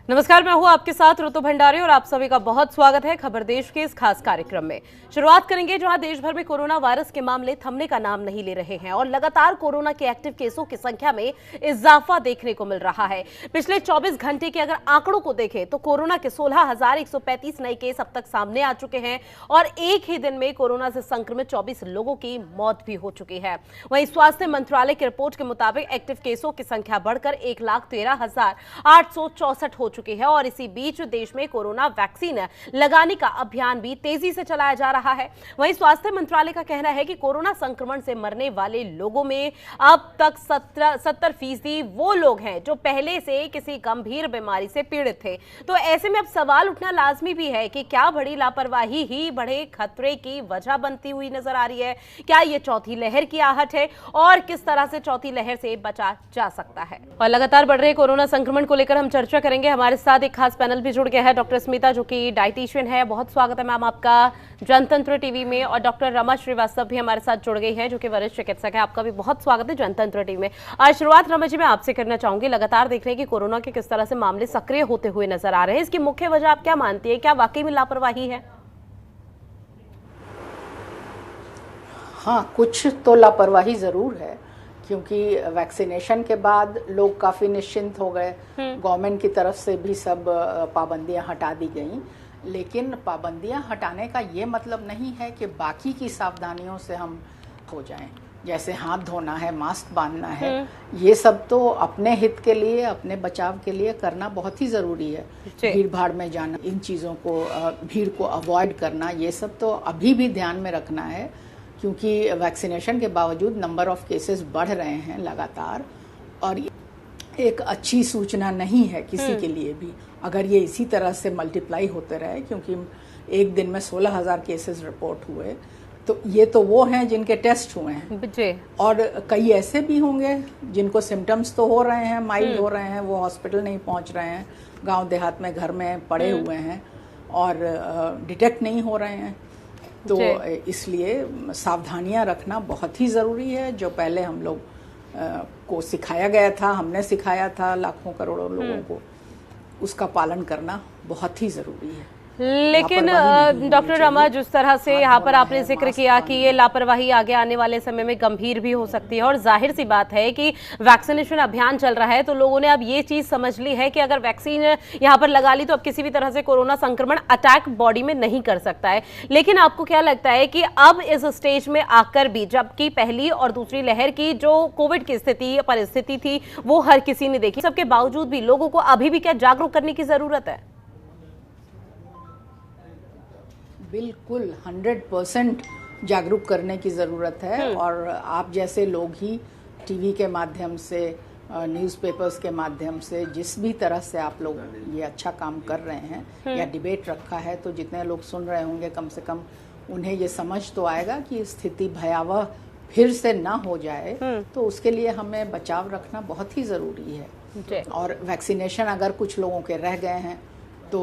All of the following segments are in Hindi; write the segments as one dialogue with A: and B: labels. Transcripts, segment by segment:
A: नमस्कार, मैं हूं आपके साथ ऋतु भंडारी और आप सभी का बहुत स्वागत है खबर देश के इस खास कार्यक्रम में। शुरुआत करेंगे जहां देश भर में कोरोना वायरस के मामले थमने का नाम नहीं ले रहे हैं और लगातार कोरोना के एक्टिव केसों की संख्या में इजाफा देखने को मिल रहा है। पिछले 24 घंटे के अगर आंकड़ों को देखें तो कोरोना के 16,135 नए केस अब तक सामने आ चुके हैं और एक ही दिन में कोरोना से संक्रमित 24 लोगों की मौत भी हो चुकी है। वहीं स्वास्थ्य मंत्रालय की रिपोर्ट के मुताबिक एक्टिव केसों की संख्या बढ़कर 1,13,864 हो चुकी है और इसी बीच देश में कोरोना वैक्सीन लगाने का अभियान भी तेजी से चलाया जा रहा है। वहीं स्वास्थ्य मंत्रालय का कहना है कि कोरोना संक्रमण से मरने वाले लोगों में अब तक 70% वो लोग हैं जो पहले से किसी गंभीर बीमारी से पीड़ित थे। तो ऐसे में अब सवाल उठना लाजमी भी है कि क्या बड़ी लापरवाही ही बड़े खतरे की वजह बनती हुई नजर आ रही है? क्या ये चौथी लहर की आहट है और किस तरह से चौथी लहर से बचा जा सकता है? और लगातार बढ़ रहे कोरोना संक्रमण को लेकर हम चर्चा करेंगे। हमारे साथ एक खास पैनल भी जुड़ गया है, डॉक्टर स्मिता जो कि डाइटिशियन है। बहुत स्वागत है मैम आपका जनतंत्र टीवी में। और डॉक्टर रमा श्रीवास्तव भी हमारे साथ जुड़ गई है जो कि वरिष्ठ चिकित्सक है। आपका भी बहुत स्वागत है जनतंत्र टीवी में। आज शुरुआत रमा जी मैं आपसे करना चाहूंगी। लगातार देख रहे हैं कि कोरोना के किस तरह से मामले सक्रिय होते हुए नजर आ रहे हैं, इसकी मुख्य वजह आप क्या मानती है? क्या वाकई में लापरवाही है?
B: हाँ, कुछ तो लापरवाही जरूर है क्योंकि वैक्सीनेशन के बाद लोग काफ़ी निश्चिंत हो गए। गवर्नमेंट की तरफ से भी सब पाबंदियां हटा दी गई, लेकिन पाबंदियां हटाने का ये मतलब नहीं है कि बाकी की सावधानियों से हम हो जाएं। जैसे हाथ धोना है, मास्क बांधना है, ये सब तो अपने हित के लिए, अपने बचाव के लिए करना बहुत ही ज़रूरी है। भीड़ भाड़ में जाना, इन चीज़ों को, भीड़ को अवॉइड करना, ये सब तो अभी भी ध्यान में रखना है क्योंकि वैक्सीनेशन के बावजूद नंबर ऑफ केसेस बढ़ रहे हैं लगातार और एक अच्छी सूचना नहीं है किसी के लिए भी अगर ये इसी तरह से मल्टीप्लाई होते रहे, क्योंकि एक दिन में 16,000 केसेस रिपोर्ट हुए। तो ये तो वो हैं जिनके टेस्ट हुए हैं और कई ऐसे भी होंगे जिनको सिम्टम्स तो हो रहे हैं, माइल्ड हो रहे हैं, वो हॉस्पिटल नहीं पहुंच रहे हैं, गांव देहात में घर में पड़े हुए हैं और डिटेक्ट नहीं हो रहे हैं। तो इसलिए सावधानियां रखना बहुत ही ज़रूरी है। जो पहले हम लोग को सिखाया गया था, हमने सिखाया था लाखों करोड़ों लोगों को, उसका पालन करना बहुत ही ज़रूरी है।
A: लेकिन डॉक्टर रमा, जिस तरह से यहाँ पर आपने जिक्र किया कि ये लापरवाही आगे आने वाले समय में गंभीर भी हो सकती है और जाहिर सी बात है कि वैक्सीनेशन अभियान चल रहा है तो लोगों ने अब ये चीज समझ ली है कि अगर वैक्सीन यहाँ पर लगा ली तो अब किसी भी तरह से कोरोना संक्रमण अटैक बॉडी में नहीं कर सकता है। लेकिन आपको क्या लगता है कि अब इस स्टेज में आकर भी, जबकि पहली और दूसरी लहर की जो कोविड की परिस्थिति थी वो हर किसी ने देखी, सबके बावजूद भी लोगों को अभी भी क्या जागरूक करने की जरूरत है?
B: बिल्कुल 100% जागरूक करने की ज़रूरत है और आप जैसे लोग ही टीवी के माध्यम से, न्यूज़पेपर्स के माध्यम से, जिस भी तरह से आप लोग ये अच्छा काम कर रहे हैं या डिबेट रखा है, तो जितने लोग सुन रहे होंगे कम से कम उन्हें ये समझ तो आएगा कि स्थिति भयावह फिर से ना हो जाए। तो उसके लिए हमें बचाव रखना बहुत ही ज़रूरी है। और वैक्सीनेशन अगर कुछ लोगों के रह गए हैं तो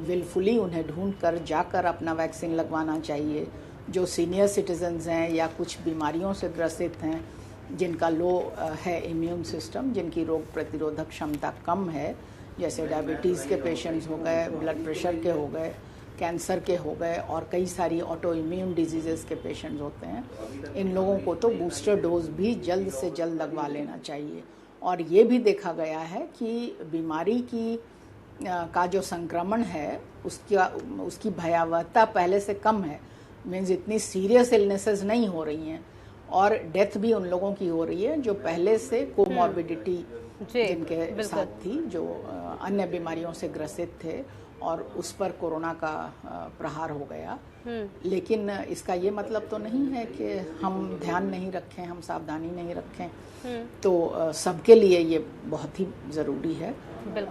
B: विलफुली उन्हें ढूंढ कर जाकर अपना वैक्सीन लगवाना चाहिए। जो सीनियर सिटीजन्स हैं या कुछ बीमारियों से ग्रसित हैं, जिनका लो है इम्यून सिस्टम, जिनकी रोग प्रतिरोधक क्षमता कम है, जैसे डायबिटीज़ के पेशेंट्स हो गए, ब्लड प्रेशर के हो गए, कैंसर के हो गए और कई सारी ऑटो इम्यून डिजीज़ेस के पेशेंट्स होते हैं, इन लोगों को तो बूस्टर डोज भी जल्द से जल्द लगवा लेना चाहिए। और ये भी देखा गया है कि बीमारी का जो संक्रमण है उसकी भयावहता पहले से कम है। मीन्स इतनी सीरियस इलनेसेस नहीं हो रही हैं और डेथ भी उन लोगों की हो रही है जो पहले से कोमॉर्बिडिटी जिनके साथ थी, जो अन्य बीमारियों से ग्रसित थे और उस पर कोरोना का प्रहार हो गया। लेकिन इसका ये मतलब तो नहीं है कि हम ध्यान नहीं रखें, हम सावधानी नहीं रखें। तो सबके लिए ये बहुत ही ज़रूरी है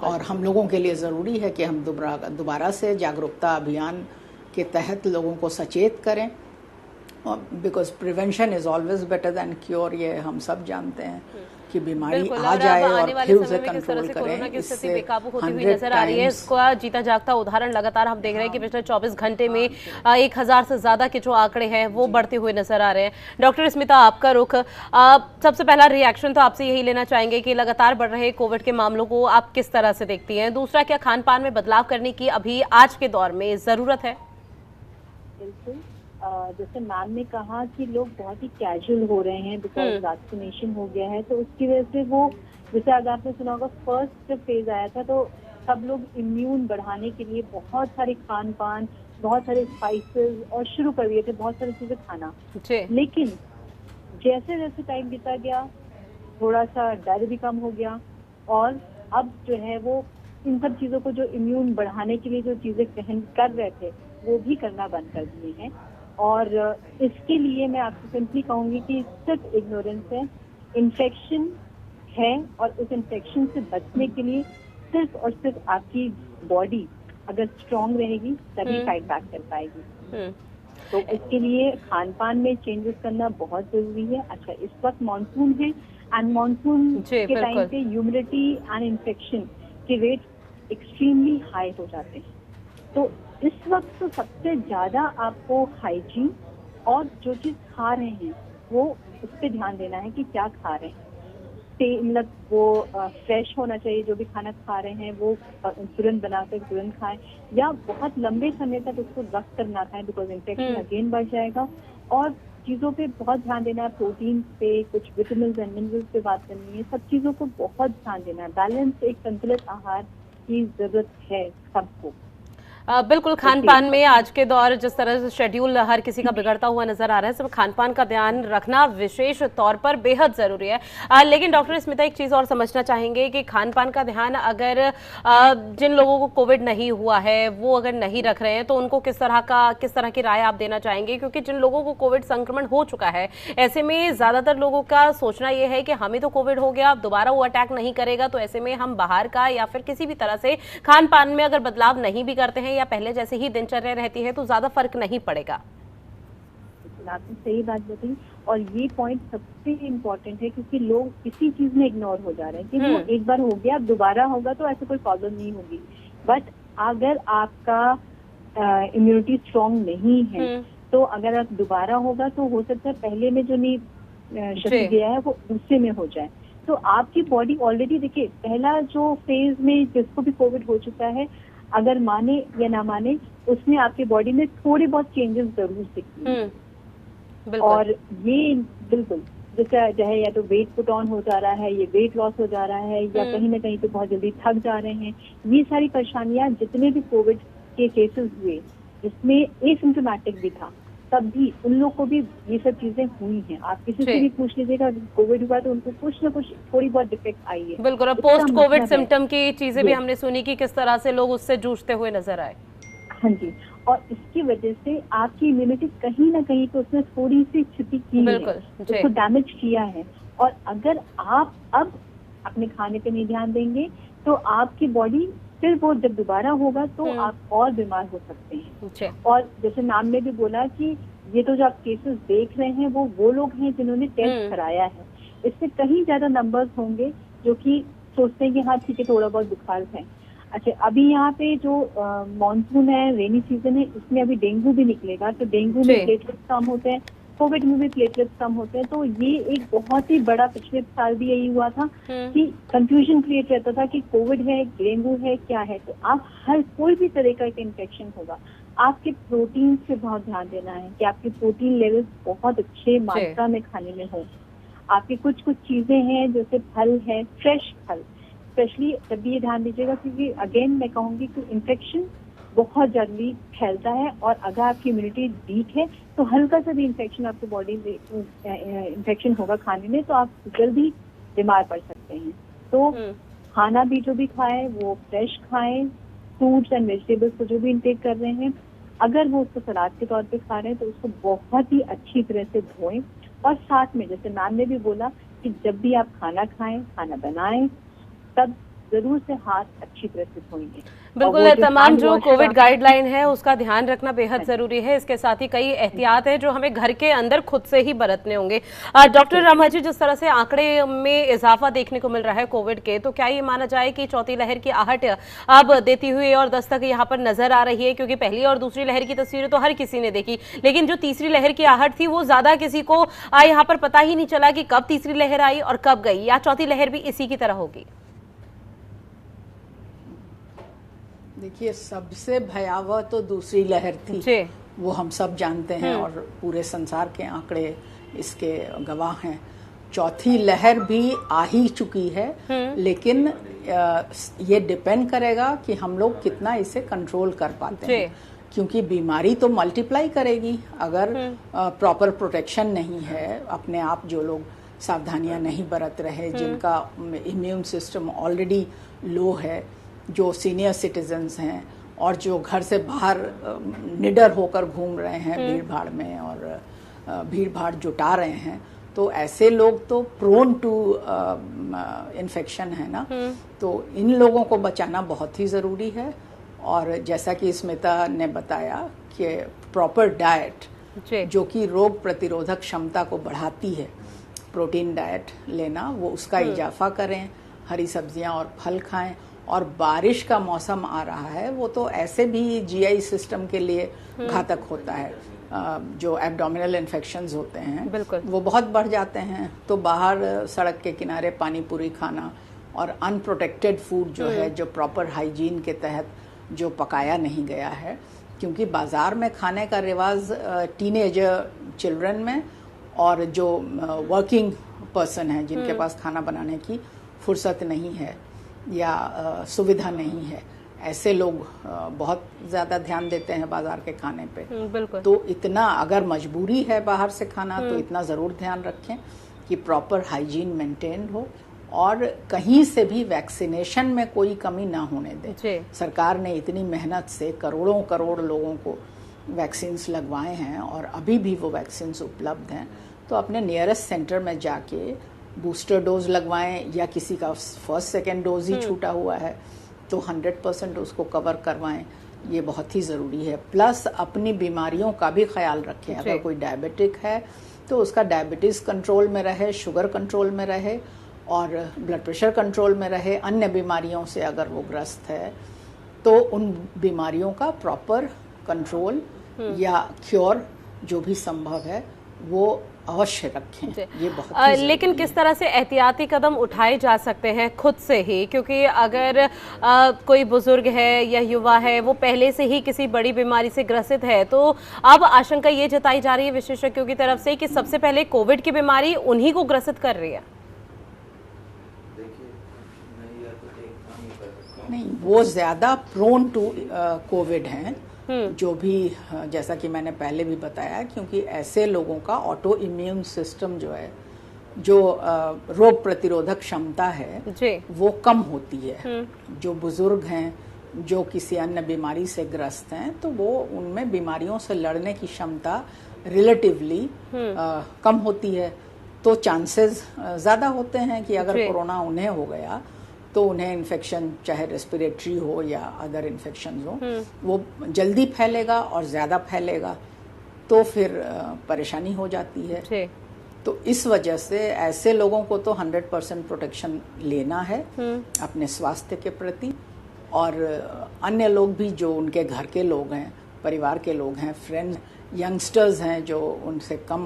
B: और हम लोगों के लिए ज़रूरी है कि हम दोबारा से जागरूकता अभियान के तहत लोगों को सचेत करें because prevention is always better than cure, ये हम सब जानते हैं कि बीमारी
A: बिल्कुल,
B: आ
A: और
B: जाए
A: अब आने
B: और
A: वाले
B: फिर
A: समय
B: उसे
A: में किस तरह
B: कंट्रोल
A: से कोरोना
B: करें,
A: की स्थिति
B: इससे
A: बेकाबू होती हुई
B: 100
A: नजर आ रही है,
B: times
A: इसका जीता जागता उदाहरण लगातार हम देख रहे हैं कि पिछले 24 घंटे में 1000 से ज्यादा के जो आंकड़े हैं वो बढ़ते हुए नजर आ रहे हैं। डॉक्टर स्मिता, आपका रुख, सबसे पहला रिएक्शन तो आपसे यही लेना चाहेंगे कि लगातार बढ़ रहे कोविड के मामलों को आप किस तरह से देखती हैं? दूसरा, क्या खान पान में बदलाव करने की अभी आज के दौर में जरूरत है?
C: बिल्कुल, जैसे मैम ने कहा कि लोग बहुत ही कैजुअल हो रहे हैं बिकॉज वैक्सीनेशन हो गया है, तो उसकी वजह से वो, जैसे अगर आपने सुना होगा फर्स्ट जब फेज आया था तो सब लोग इम्यून बढ़ाने के लिए बहुत सारे खान पान, बहुत सारे स्पाइसेस और शुरू कर दिए थे बहुत सारी चीजें खाना। लेकिन जैसे जैसे टाइम बीता गया थोड़ा सा डर भी कम हो गया और अब जो है वो इन सब चीजों को, जो इम्यून बढ़ाने के लिए जो चीजें कर रहे थे वो भी करना बंद कर दिए हैं। और इसके लिए मैं आपको सिंपली कहूंगी कि सिर्फ इग्नोरेंस है, इन्फेक्शन है और उस इन्फेक्शन से बचने के लिए सिर्फ और सिर्फ आपकी बॉडी अगर स्ट्रांग रहेगी तभी फाइट बैक कर पाएगी। तो इसके लिए खान पान में चेंजेस करना बहुत जरूरी है। अच्छा, इस वक्त मानसून है एंड मानसून के टाइम पे ह्यूमिडिटी एंड इन्फेक्शन के रेट एक्सट्रीमली हाई हो जाते हैं, तो इस वक्त तो सबसे ज्यादा आपको हाइजीन और जो चीज खा रहे हैं वो उस पर ध्यान देना है कि क्या खा रहे हैं। मतलब वो फ्रेश होना चाहिए, जो भी खाना खा रहे हैं वो तुरंत बनाकर तुरंत खाएं या बहुत लंबे समय तक उसको रख कर ना खाएं बिकॉज इन्फेक्शन अगेन बढ़ जाएगा। और चीज़ों पे बहुत ध्यान देना है, प्रोटीन पे, कुछ विटामिन एंड मिनरल्स पे बात करनी है, सब चीज़ों को बहुत ध्यान देना है। बैलेंस, एक संतुलित आहार की जरूरत है सबको।
A: बिल्कुल, खान पान में आज के दौर जिस तरह से शेड्यूल हर किसी का बिगड़ता हुआ नजर आ रहा है, सब खान पान का ध्यान रखना विशेष तौर पर बेहद जरूरी है। लेकिन डॉक्टर स्मिता, एक चीज और समझना चाहेंगे कि खान पान का ध्यान अगर जिन लोगों को कोविड नहीं हुआ है वो अगर नहीं रख रहे हैं तो उनको किस तरह की राय आप देना चाहेंगे? क्योंकि जिन लोगों को कोविड संक्रमण हो चुका है, ऐसे में ज्यादातर लोगों का सोचना यह है कि हमें तो कोविड हो गया, अब दोबारा वो अटैक नहीं करेगा, तो ऐसे में हम बाहर का या फिर किसी भी तरह से खान पान में अगर बदलाव नहीं भी करते हैं या पहले जैसे ही दिनचर्या रहती है तो ज्यादा फर्क नहीं पड़ेगा।
C: आपने सही बात बताई और ये पॉइंट सबसे इम्पोर्टेंट है क्योंकि लोग किसी चीज में इग्नोर हो जा रहे हैं कि वो एक बार हो गया, अब दोबारा होगा तो ऐसे कोई प्रॉब्लम नहीं होगी। बट अगर आपका इम्यूनिटी स्ट्रांग नहीं है तो अगर आप दोबारा होगा तो हो सकता है पहले में जो नहीं शक्ति गया है वो दूसरे में हो जाए। तो आपकी बॉडी ऑलरेडी, देखिए, पहला जो फेज में जिसको भी कोविड हो चुका है, अगर माने या ना माने, उसमें आपकी बॉडी में थोड़े बहुत चेंजेस जरूर दिखते हैं। और ये बिल्कुल जैसे चाहे या तो वेट पुट ऑन हो जा रहा है, ये वेट लॉस हो जा रहा है, या कहीं ना कहीं पे बहुत जल्दी थक जा रहे हैं, ये सारी परेशानियां जितने भी कोविड के केसेस हुए जिसमें एसिम्प्टोमेटिक भी था तब भी उन लोग को भी ये सब चीजें हुई हैं। आप किसी से भी पूछ लीजिएगा कोविड हुआ तो उनको कुछ ना कुछ थोड़ी बहुत डिफेक्ट आई है।
A: बिल्कुल, पोस्ट कोविड सिम्टम की चीजें भी हमने सुनी कि किस तरह से लोग उससे जूझते हुए नजर आए।
C: हाँ जी, और इसकी वजह से आपकी इम्यूनिटी कहीं ना कहीं तो उसने थोड़ी सी क्षति की है, उसको डैमेज किया है। और अगर आप अब अपने खाने पे नहीं ध्यान देंगे तो आपकी बॉडी फिर वो जब दोबारा होगा तो आप और बीमार हो सकते हैं। और जैसे मैम ने भी बोला कि ये तो जो आप केसेस देख रहे हैं वो लोग हैं जिन्होंने टेस्ट कराया है, इससे कहीं ज्यादा नंबर्स होंगे जो कि सोचते हैं कि हाँ ठीक है थोड़ा बहुत बुखार है। अच्छा, अभी यहाँ पे जो मानसून है, रेनी सीजन है, इसमें अभी डेंगू भी निकलेगा, तो डेंगू में प्लेटलेट्स कम होते हैं, कोविड में भी प्लेटलेट्स कम होते हैं। तो ये एक बहुत ही बड़ा, पिछले साल भी यही हुआ था कि कंफ्यूजन क्रिएट रहता था कि कोविड है, डेंगू है, क्या है। तो आप हर कोई भी तरह का एक इन्फेक्शन होगा, आपके प्रोटीन पे बहुत ध्यान देना है कि आपके प्रोटीन लेवल्स बहुत अच्छे मात्रा में खाने में हो। आपकी कुछ चीजें हैं जैसे फल है, फ्रेश फल, स्पेशली जब भी ये ध्यान दीजिएगा क्योंकि अगेन मैं कहूंगी कि इन्फेक्शन बहुत जल्दी फैलता है और अगर आपकी इम्यूनिटी वीक है तो हल्का सा भी इन्फेक्शन आपकी बॉडी में इन्फेक्शन होगा खाने में तो आप जल्दी बीमार पड़ सकते हैं। तो खाना भी जो भी खाएं वो फ्रेश खाएं, फ्रूट्स एंड वेजिटेबल्स को जो भी इंटेक कर रहे हैं, अगर वो उसको सलाद के तौर पे खा रहे हैं तो उसको बहुत ही अच्छी तरह से धोएं। और साथ में जैसे मैम ने भी बोला कि जब भी आप खाना खाएं, खाना बनाएं, तब जरूर से हाथ अच्छी तरह से धोएंगे।
A: बिल्कुल, तमाम जो कोविड गाइडलाइन है उसका ध्यान रखना बेहद जरूरी है। इसके साथ ही कई एहतियात है जो हमें घर के अंदर खुद से ही बरतने होंगे। डॉक्टर रमा जी, जिस तरह से आंकड़े में इजाफा देखने को मिल रहा है कोविड के, तो क्या ये माना जाए कि चौथी लहर की आहट अब देती हुई और दस्तक यहाँ पर नजर आ रही है? क्योंकि पहली और दूसरी लहर की तस्वीरें तो हर किसी ने देखी, लेकिन जो तीसरी लहर की आहट थी वो ज्यादा किसी को यहाँ पर पता ही नहीं चला कि कब तीसरी लहर आई और कब गई, या चौथी लहर भी इसी की तरह होगी?
B: देखिए, सबसे भयावह तो दूसरी लहर थी, वो हम सब जानते हैं और पूरे संसार के आंकड़े इसके गवाह हैं। चौथी लहर भी आ ही चुकी है, लेकिन ये डिपेंड करेगा कि हम लोग कितना इसे कंट्रोल कर पाते हैं, क्योंकि बीमारी तो मल्टीप्लाई करेगी अगर प्रॉपर प्रोटेक्शन नहीं है। अपने आप जो लोग सावधानियां नहीं बरत रहे, जिनका इम्यून सिस्टम ऑलरेडी लो है, जो सीनियर सिटीजन्स हैं और जो घर से बाहर निडर होकर घूम रहे हैं भीड़ भाड़ में और भीड़ भाड़ जुटा रहे हैं, तो ऐसे लोग तो प्रोन टू इन्फेक्शन है ना। तो इन लोगों को बचाना बहुत ही ज़रूरी है। और जैसा कि स्मिता ने बताया कि प्रॉपर डाइट जो कि रोग प्रतिरोधक क्षमता को बढ़ाती है, प्रोटीन डाइट लेना, वो उसका इजाफा करें, हरी सब्जियां और फल खाएं। और बारिश का मौसम आ रहा है, वो तो ऐसे भी जीआई सिस्टम के लिए घातक होता है। जो एब्डोमिनल इन्फेक्शंस होते हैं वो बहुत बढ़ जाते हैं। तो बाहर सड़क के किनारे पानी पूरी खाना और अनप्रोटेक्टेड फूड जो है, जो प्रॉपर हाइजीन के तहत जो पकाया नहीं गया है, क्योंकि बाजार में खाने का रिवाज टीनेजर चिल्ड्रन में और जो वर्किंग पर्सन है, जिनके पास खाना बनाने की फुर्सत नहीं है या सुविधा नहीं है, ऐसे लोग बहुत ज़्यादा ध्यान देते हैं बाजार के खाने पे। बिल्कुल। तो इतना अगर मजबूरी है बाहर से खाना, तो इतना ज़रूर ध्यान रखें कि प्रॉपर हाइजीन मेंटेन हो और कहीं से भी वैक्सीनेशन में कोई कमी ना होने दें। सरकार ने इतनी मेहनत से करोड़ों करोड़ लोगों को वैक्सीन्स लगवाए हैं और अभी भी वो वैक्सीन्स उपलब्ध हैं। तो अपने नियरेस्ट सेंटर में जाके बूस्टर डोज लगवाएं, या किसी का फर्स्ट सेकेंड डोज ही छूटा हुआ है तो 100% उसको कवर करवाएं, ये बहुत ही ज़रूरी है। प्लस अपनी बीमारियों का भी ख्याल रखें। अगर कोई डायबिटिक है तो उसका डायबिटीज़ कंट्रोल में रहे, शुगर कंट्रोल में रहे और ब्लड प्रेशर कंट्रोल में रहे। अन्य बीमारियों से अगर वो ग्रस्त है तो उन बीमारियों का प्रॉपर कंट्रोल या क्योर जो भी संभव है वो अवश्य रखें। ये बहुत
A: लेकिन किस तरह से एहतियाती कदम उठाए जा सकते हैं खुद से ही? क्योंकि अगर कोई बुजुर्ग है या युवा है, वो पहले से ही किसी बड़ी बीमारी से ग्रसित है, तो अब आशंका ये जताई जा रही है विशेषज्ञों की तरफ से कि सबसे पहले कोविड की बीमारी उन्हीं को ग्रसित कर रही है।
B: नहीं, वो ज्यादा प्रोन टू कोविड हैं, जो भी, जैसा कि मैंने पहले भी बताया, क्योंकि ऐसे लोगों का ऑटो इम्यून सिस्टम जो है, जो रोग प्रतिरोधक क्षमता है वो कम होती है। जो बुजुर्ग हैं, जो किसी अन्य बीमारी से ग्रस्त हैं, तो वो उनमें बीमारियों से लड़ने की क्षमता रिलेटिवली कम होती है। तो चांसेस ज़्यादा होते हैं कि अगर कोरोना उन्हें हो गया तो उन्हें इन्फेक्शन, चाहे रेस्पिरेटरी हो या अदर इन्फेक्शन हो, वो जल्दी फैलेगा और ज़्यादा फैलेगा, तो फिर परेशानी हो जाती है। तो इस वजह से ऐसे लोगों को तो 100% प्रोटेक्शन लेना है अपने स्वास्थ्य के प्रति। और अन्य लोग भी जो उनके घर के लोग हैं, परिवार के लोग हैं, फ्रेंड्स, यंगस्टर्स हैं जो उनसे कम,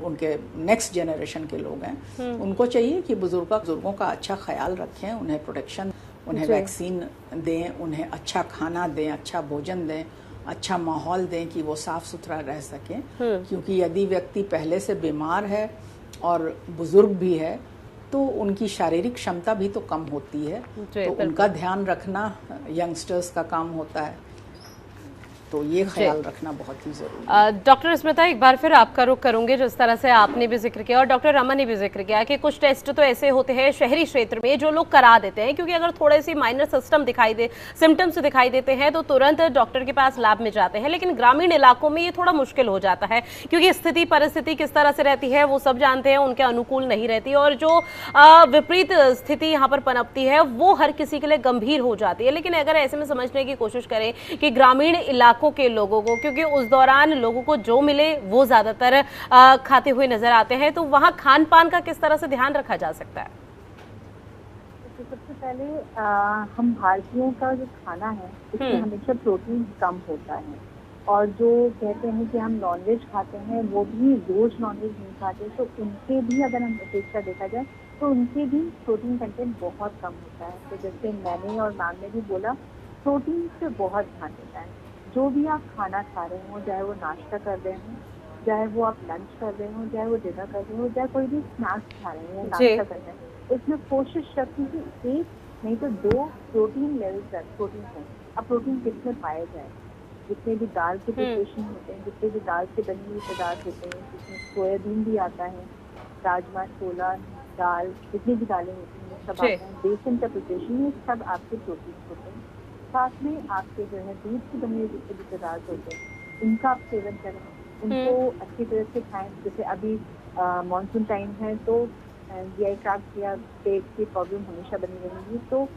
B: उनके नेक्स्ट जनरेशन के लोग हैं, उनको चाहिए कि बुजुर्गों का अच्छा ख्याल रखें, उन्हें प्रोटेक्शन, उन्हें वैक्सीन दें, उन्हें अच्छा खाना दें, अच्छा भोजन दें, अच्छा माहौल दें कि वो साफ सुथरा रह सकें। क्योंकि यदि व्यक्ति पहले से बीमार है और बुजुर्ग भी है तो उनकी शारीरिक क्षमता भी तो कम होती है, तो उनका ध्यान रखना यंगस्टर्स का काम होता है। तो ये ख्याल रखना बहुत ही जरूरी है।
A: डॉक्टर स्मिता, एक बार फिर आपका रुख करूंगे, जिस तरह से आपने भी जिक्र किया और डॉक्टर रमन ने भी जिक्र किया कि कुछ टेस्ट तो ऐसे होते हैं शहरी क्षेत्र में जो लोग करा देते हैं, क्योंकि अगर थोड़े से माइनर सिम्टम्स दिखाई देते हैं तो तुरंत डॉक्टर के पास लैब में जाते हैं। लेकिन ग्रामीण इलाकों में ये थोड़ा मुश्किल हो जाता है, क्योंकि स्थिति परिस्थिति किस तरह से रहती है वो सब जानते हैं, उनके अनुकूल नहीं रहती, और जो विपरीत स्थिति यहाँ पर पनपती है वो हर किसी के लिए गंभीर हो जाती है। लेकिन अगर ऐसे में समझने की कोशिश करें कि ग्रामीण इलाकों के लोगों को, क्योंकि उस दौरान लोगों को जो मिले वो ज्यादातर खाते हुए नजर आते हैं, तो वहाँ खान पान का किस तरह से ध्यान रखा जा सकता है?
C: तो सबसे पहले हम भारतीयों का जो खाना है उसमें हमेशा प्रोटीन कम होता है, और जो कहते हैं कि हम नॉनवेज खाते हैं वो भी रोज नॉनवेज नहीं खाते, तो उनके भी अगर हम अपेक्षा देखा जाए तो उनके भी प्रोटीन कंटेंट बहुत कम होता है। तो जैसे मैंने और मैम ने भी बोला, प्रोटीन से बहुत ध्यान देता है। जो भी आप खाना खा रहे हो, चाहे वो नाश्ता कर रहे हो, चाहे वो आप लंच कर रहे हो, चाहे वो डिनर कर रहे हो, चाहे कोई भी स्नैक्स खा रहे हो, नाश्ता कर रहे हैं, इसमें कोशिश रखें कि 1 नहीं तो 2 प्रोटीन लेवल प्रोटीन हो। अब प्रोटीन किसमें पाया जाए? जितने भी दाल के प्रिपरेशन होते हैं, जितने भी दाल से बनी हुई पदार्थ होते हैं, जिसमें सोयाबीन भी आता है, राजमा, छोला, दाल, जितनी भी दालें होती हैं सब आते हैं, बेसन का प्रिपरेशन, ये सब आपके प्रोटीन होते हैं। साथ में आपके जो है दूध से बने हुए जितने भी पदार्थ होते हैं उनका आप सेवन करें, उनको अच्छी तरह से खाएं। जैसे अभी मानसून टाइम है तो GI या पेट की प्रॉब्लम हमेशा बनी रहेगी, तो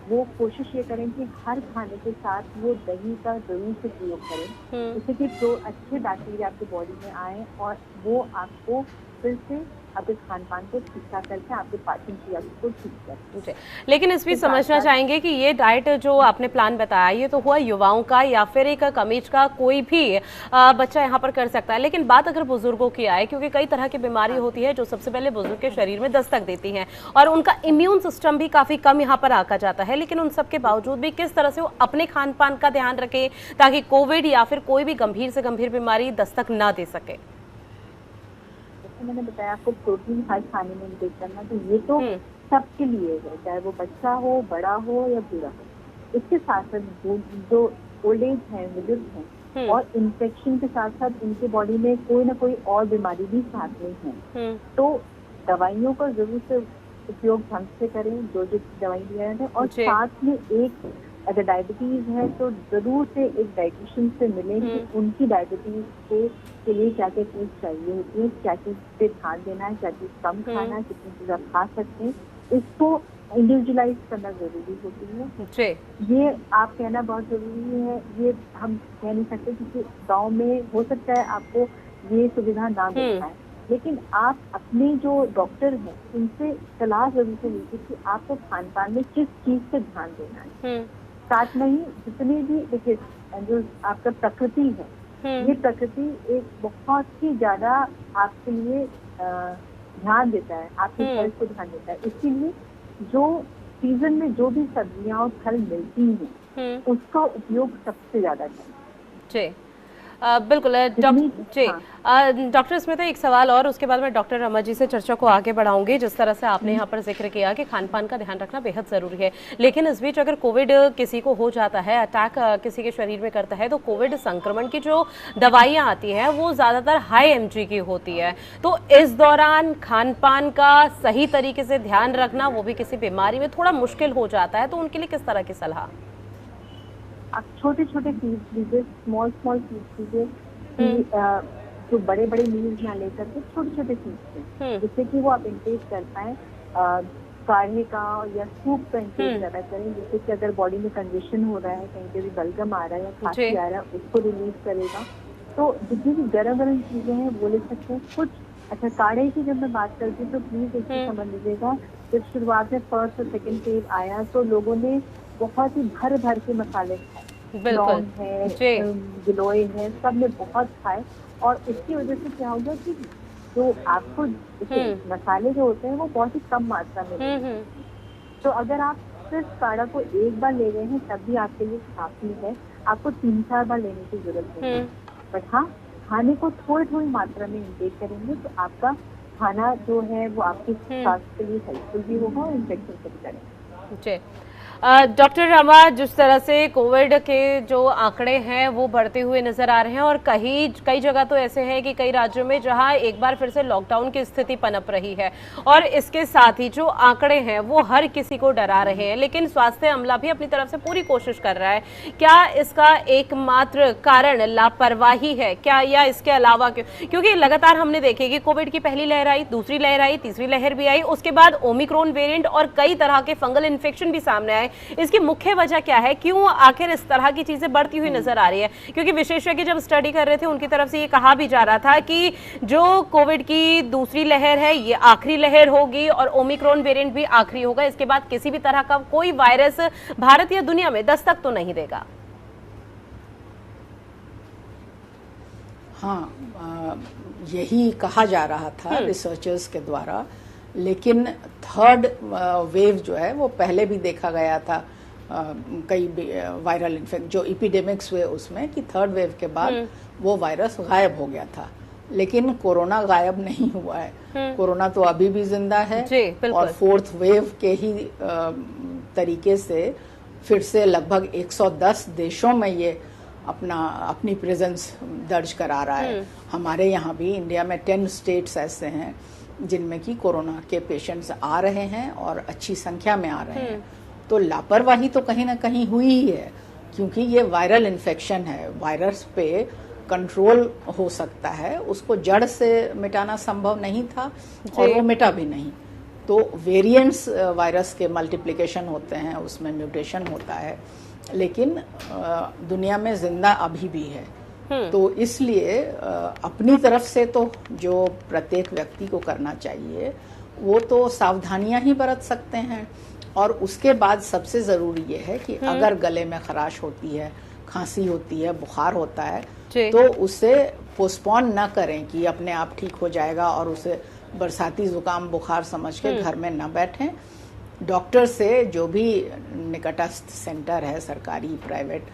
C: वो कोशिश ये करें कि हर खाने के साथ वो दही का जरूर से प्रयोग करें, जिससे कि जो अच्छे बैक्टीरिया आपकी बॉडी में आए और वो आपको फिर से आपके खान पान को ठीक ठाक करके आपके पाचन क्रिया को ठीक करते हैं।
A: लेकिन इस भी समझना चाहेंगे कि ये डाइट जो आपने प्लान बताया ये तो हुआ युवाओं का या फिर एक कमीज का कोई भी बच्चा यहाँ पर कर सकता है, लेकिन बात अगर बुजुर्गों की आए, क्योंकि कई तरह की बीमारी होती है जो सबसे पहले बुजुर्ग के शरीर में दस्तक देती हैं और उनका इम्यून सिस्टम भी काफी कम यहाँ पर आका जाता है, लेकिन उन सब के बावजूद भी किस तरह से वो अपने खान पान का ध्यान रखें ताकि कोविड या फिर कोई भी गंभीर से गंभीर बीमारी दस्तक ना दे सके?
C: मैंने बताया आपको प्रोटीन हर खाने में इंटेक करना, तो ये तो सबके लिए है, चाहे वो बच्चा हो, बड़ा हो या बूढ़ा हो। इसके साथ साथ जो ओल्ड एज है, बुजुर्ग हैं, और इन्फेक्शन के साथ साथ उनके बॉडी में कोई ना कोई और बीमारी भी साथ में है, तो दवाइयों का जरूर से उपयोग ढंग से करें, जो दवाई दिया है, और साथ में एक अगर डायबिटीज है तो जरूर से एक डाइटिशियन से मिलें कि उनकी डायबिटीज के लिए क्या क्या चीज चाहिए होती है, क्या चीज पे ध्यान देना है, क्या चीज कम खाना है, कितनी चीज आप खा सकते हैं, इसको इंडिविजुअलाइज करना जरूरी होती है। ये आप कहना बहुत जरूरी है, ये हम कह नहीं सकते क्योंकि गाँव में हो सकता है आपको ये सुविधा ना मिल पाए, लेकिन आप अपने जो डॉक्टर हैं उनसे सलाह जरूर से लीजिए कि आपको खान पान में किस चीज पे ध्यान देना है। साथ में ही जितने भी देखिए जो आपका प्रकृति है, ये प्रकृति एक बहुत ही ज्यादा आपके लिए ध्यान देता है, आपकी हेल्थ को ध्यान देता है, इसीलिए जो सीजन में जो भी सब्जियां और फल मिलती हैं उसका उपयोग सबसे ज्यादा करें।
A: बिल्कुल डॉक्टर स्मिता, एक सवाल और, उसके बाद मैं डॉक्टर रमा जी से चर्चा को आगे बढ़ाऊंगी। जिस तरह से आपने यहाँ पर जिक्र किया कि खान पान का ध्यान रखना बेहद ज़रूरी है, लेकिन इस बीच अगर कोविड किसी को हो जाता है, अटैक किसी के शरीर में करता है, तो कोविड संक्रमण की जो दवाइयाँ आती हैं वो ज़्यादातर हाई mg की होती है, तो इस दौरान खान पान का सही तरीके से ध्यान रखना, वो भी किसी बीमारी में थोड़ा मुश्किल हो जाता है, तो उनके लिए किस तरह की सलाह?
C: आप छोटे छोटे सीड्स लीजिए, स्मॉल सीड्स लीजिए, जो बड़े बड़े मील्स ना लेकर के छोटे छोटे सीड्स हैं, जिससे कि वो आप इंटेक कर पाए। काढ़े का या सूप का इंटेक ज्यादा करें, जिससे कि अगर बॉडी में कंजेशन हो रहा है, कहीं पे भी बलगम आ रहा है या खांसी आ रहा है, उसको रिलीज करेगा। तो जितनी भी गर्म गर्म चीजें हैं वो ले सकते हैं। कुछ अच्छा, काढ़े की जब मैं बात करती हूँ तो प्लीज एक चीज समझ लीजिएगा, जब शुरुआत में फर्स्ट और सेकेंड फेज आया तो लोगों ने बहुत ही भर भर के मसाले खाए, लौंग है, गिलोय है, सब ने बहुत खाए, और इसकी वजह से क्या होगा कि जो आपको मसाले जो होते हैं वो बहुत ही कम मात्रा में, तो अगर आप सिर्फ काढ़ा को एक बार ले रहे हैं तब भी आपके लिए काफी है, आपको 3-4 बार लेने की जरूरत नहीं है। बट हाँ, खाने को थोड़ी थोड़ी मात्रा में इंटेक करेंगे तो आपका खाना जो है वो आपके स्वास्थ्य के लिए हेल्पफुल भी होगा और इन्फेक्शन से भी करेगा।
A: डॉक्टर रमा, जिस तरह से कोविड के जो आंकड़े हैं वो बढ़ते हुए नजर आ रहे हैं और कई जगह तो ऐसे हैं कि कई राज्यों में जहां एक बार फिर से लॉकडाउन की स्थिति पनप रही है और इसके साथ ही जो आंकड़े हैं वो हर किसी को डरा रहे हैं, लेकिन स्वास्थ्य अमला भी अपनी तरफ से पूरी कोशिश कर रहा है। क्या इसका एकमात्र कारण लापरवाही है क्या, या इसके अलावा क्योंकि लगातार हमने देखे कि कोविड की पहली लहर आई, दूसरी लहर आई, तीसरी लहर भी आई, उसके बाद ओमिक्रॉन वेरिएंट और कई तरह के फंगल इन्फेक्शन भी सामने आए। इसकी मुख्य वजह क्या है, क्यों आखिर इस तरह की चीजें बढ़ती हुई नजर आ रही है? क्योंकि विशेषज्ञ जब स्टडी कर रहे थे उनकी तरफ से ये कहा भी जा रहा था कि जो कोविड की दूसरी लहर है ये आखिरी लहर होगी और ओमिक्रॉन वेरिएंट भी आखिरी होगा, इसके बाद किसी भी तरह का कोई वायरस भारत या दुनिया में दस्तक तो नहीं देगा।
B: हाँ, यही कहा जा रहा था रिसर्चर्स के द्वारा, लेकिन थर्ड वेव जो है वो पहले भी देखा गया था कई वायरल इन्फेक्ट जो एपिडेमिक्स हुए उसमें, कि थर्ड वेव के बाद वो वायरस गायब हो गया था, लेकिन कोरोना गायब नहीं हुआ है। कोरोना तो अभी भी जिंदा है और फोर्थ वेव के ही तरीके से फिर से लगभग 110 देशों में ये अपनी प्रेजेंस दर्ज करा रहा है। हमारे यहाँ भी इंडिया में 10 स्टेट्स ऐसे हैं जिनमें कि कोरोना के पेशेंट्स आ रहे हैं और अच्छी संख्या में आ रहे हैं। तो लापरवाही तो कहीं ना कहीं हुई ही है, क्योंकि ये वायरल इन्फेक्शन है, वायरस पे कंट्रोल हो सकता है, उसको जड़ से मिटाना संभव नहीं था और वो मिटा भी नहीं। तो वेरिएंट्स वायरस के मल्टीप्लिकेशन होते हैं, उसमें म्यूटेशन होता है, लेकिन दुनिया में जिंदा अभी भी है। तो इसलिए अपनी तरफ से तो जो प्रत्येक व्यक्ति को करना चाहिए वो तो सावधानियां ही बरत सकते हैं, और उसके बाद सबसे ज़रूरी ये है कि अगर गले में खराश होती है, खांसी होती है, बुखार होता है, तो उसे पोस्टपोन ना करें कि अपने आप ठीक हो जाएगा और उसे बरसाती जुकाम बुखार समझ के घर में न बैठें। डॉक्टर से, जो भी निकटस्थ सेंटर है सरकारी प्राइवेट,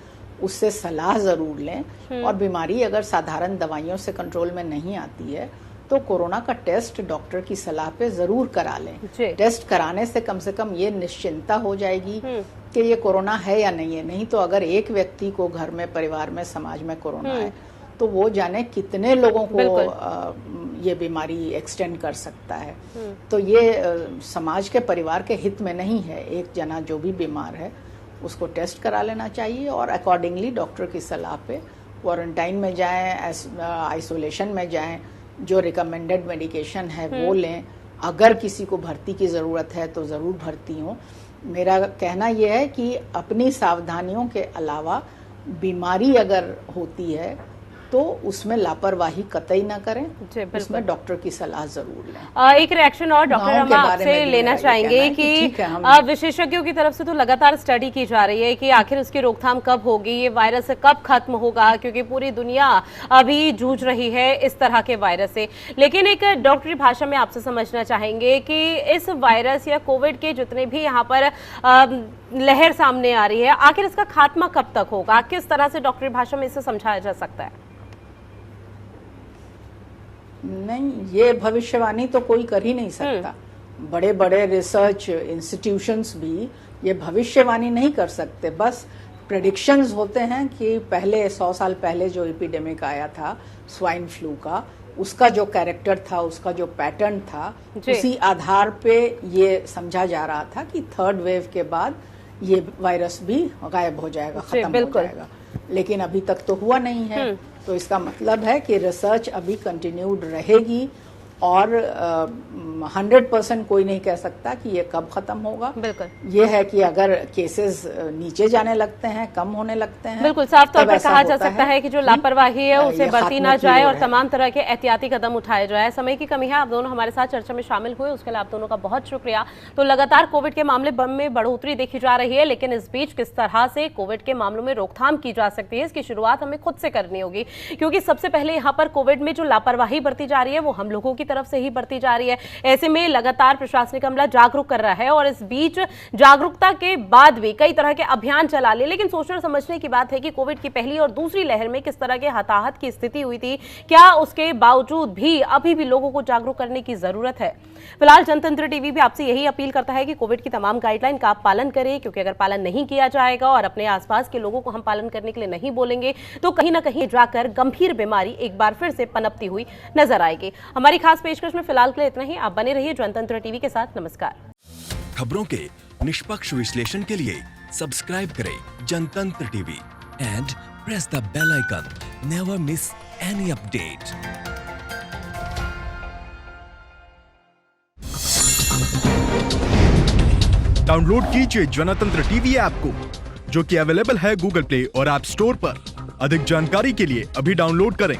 B: उससे सलाह ज़रूर लें, और बीमारी अगर साधारण दवाइयों से कंट्रोल में नहीं आती है तो कोरोना का टेस्ट डॉक्टर की सलाह पे ज़रूर करा लें। टेस्ट कराने से कम ये निश्चिंता हो जाएगी कि ये कोरोना है या नहीं है। नहीं तो अगर एक व्यक्ति को घर में, परिवार में, समाज में कोरोना है तो वो जाने कितने लोगों को ये बीमारी एक्सटेंड कर सकता है। तो ये समाज के, परिवार के हित में नहीं है। एक जना जो भी बीमार है उसको टेस्ट करा लेना चाहिए और अकॉर्डिंगली डॉक्टर की सलाह पे क्वारंटाइन में जाएं, आइसोलेशन में जाएं, जो रिकमेंडेड मेडिकेशन है वो लें। अगर किसी को भर्ती की ज़रूरत है तो ज़रूर भर्ती हों। मेरा कहना यह है कि अपनी सावधानियों के अलावा बीमारी अगर होती है तो उसमें लापरवाही कतई ना करें, उसमें डॉक्टर की सलाह जरूर लें।
A: एक रिएक्शन और डॉक्टर हम आपसे लेना चाहेंगे कि विशेषज्ञों की तरफ से तो लगातार स्टडी की जा रही है कि आखिर उसकी रोकथाम कब होगी, ये वायरस कब खत्म होगा, क्योंकि पूरी दुनिया अभी जूझ रही है इस तरह के वायरस से। लेकिन एक डॉक्टरी भाषा में आपसे समझना चाहेंगे कि इस वायरस या कोविड के जितने भी यहाँ पर लहर सामने आ रही है, आखिर इसका खात्मा कब तक होगा, किस तरह से डॉक्टरी भाषा में इसे समझाया जा सकता है?
B: नहीं, ये भविष्यवाणी तो कोई कर ही नहीं सकता। बड़े बड़े रिसर्च इंस्टीट्यूशंस भी ये भविष्यवाणी नहीं कर सकते। बस प्रेडिक्शंस होते हैं कि पहले 100 साल पहले जो एपिडेमिक आया था स्वाइन फ्लू का, उसका जो कैरेक्टर था, उसका जो पैटर्न था, उसी आधार पे ये समझा जा रहा था कि थर्ड वेव के बाद ये वायरस भी गायब हो जाएगा, खत्म हो जाएगा। लेकिन अभी तक तो हुआ नहीं है। तो इसका मतलब है कि रिसर्च अभी कंटिन्यूड रहेगी और 100% कोई नहीं कह सकता कि ये कब खत्म होगा।
A: बिल्कुल
B: ये है कि अगर केसेस नीचे जाने लगते हैं, कम होने लगते हैं,
A: बिल्कुल साफ तौर पर कहा जा सकता है कि जो लापरवाही है उसे बरती ना जाए और तमाम तरह के एहतियाती कदम उठाए जाए। समय की कमी है, आप दोनों हमारे साथ चर्चा में शामिल हुए, उसके लिए आप दोनों का बहुत शुक्रिया। तो लगातार कोविड के मामले में बढ़ोतरी देखी जा रही है, लेकिन इस बीच किस तरह से कोविड के मामलों में रोकथाम की जा सकती है, इसकी शुरुआत हमें खुद से करनी होगी, क्योंकि सबसे पहले यहाँ पर कोविड में जो लापरवाही बरती जा रही है वो हम लोगों की तरफ से ही बढ़ती जा रही है। ऐसे में लगातार प्रशासनिक अमला जागरूक कर रहा है और इस बीच जागरूकता के बाद भी कई तरह के अभियान चला लिए। लेकिन सोचने और समझने की बात है कि कोविड की पहली और दूसरी लहर में किस तरह के हताहत की स्थिति हुई थी, क्या उसके बावजूद भी अभी भी लोगों को जागरूक करने की जरूरत है। फिलहाल जनतंत्र टीवी भी आपसे यही अपील करता है कि कोविड की तमाम गाइडलाइन का आप पालन करें, क्योंकि अगर पालन नहीं किया जाएगा और अपने आसपास के लोगों को हम पालन करने के लिए नहीं बोलेंगे तो कहीं ना कहीं जाकर गंभीर बीमारी एक बार फिर से पनपती हुई नजर आएगी। हमारी खास पेशकश में फिलहाल के लिए इतना ही। आप बने रहिए जनतंत्र टीवी के साथ। नमस्कार।
D: खबरों के निष्पक्ष विश्लेषण के लिए सब्सक्राइब करें Jantantra TV and press the bell icon. Never miss any update.
E: Download कीजिए जनतंत्र टीवी ऐप को, जो कि अवेलेबल है गूगल प्ले और ऐप स्टोर पर। अधिक जानकारी के लिए अभी डाउनलोड करें।